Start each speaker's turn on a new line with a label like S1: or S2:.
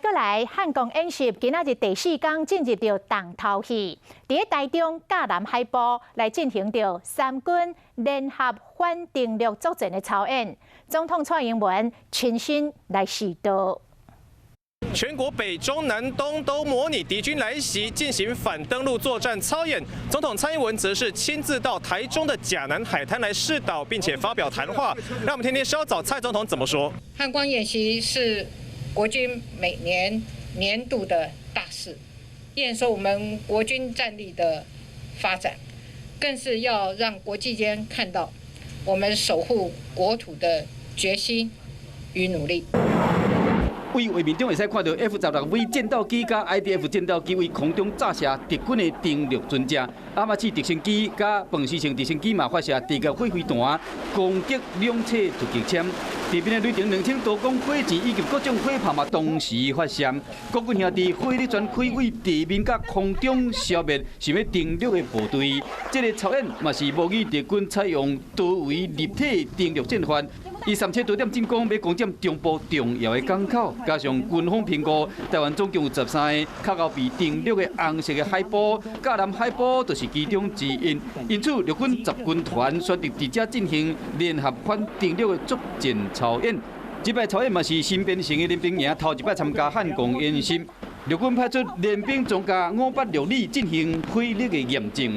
S1: 过来，汉光演习今仔日第4天进入到重头戏，伫台中甲南海部来进行着三军联合反登陆作战的操演。总统蔡英文亲身来指导。
S2: 全国北中南东都模拟敌军来袭，进行反登陆作战操演。总统蔡英文则是亲自到台中的甲南海滩来示导，并且发表谈话。让我们听听稍早蔡总统怎么说。
S3: 汉光演习是国军每年年度的大事，验收我们国军战力的发展，更是要让国际间看到我们守护国土的决心与努力。
S4: 为画面中会使看到 F-16V 战斗机加 IDF 战斗机为空中炸射敌军的登陆船只，阿马刺直升机加彭斯型直升机嘛发射地球火飞弹攻击两侧突击舰。地面的雷霆2000多公火箭以及各种火炮嘛同时发射，国军兄弟火力全开为地面甲空中消灭想要登陆的部队。这个操演嘛是模拟敌军采用多维立体登陆战法。 以3多点进攻要攻占中部重要的港口，加上军方评估，台湾总共有13个靠后被登陆的红色的海堡，甲南海堡就是其中之一。因此，陆军10军团选择伫遮进行联合反登陆的作战操演。这摆操演嘛是新编成的联兵营头一摆参加汉光演习，陆军派出联兵总加586旅进行火力的验证。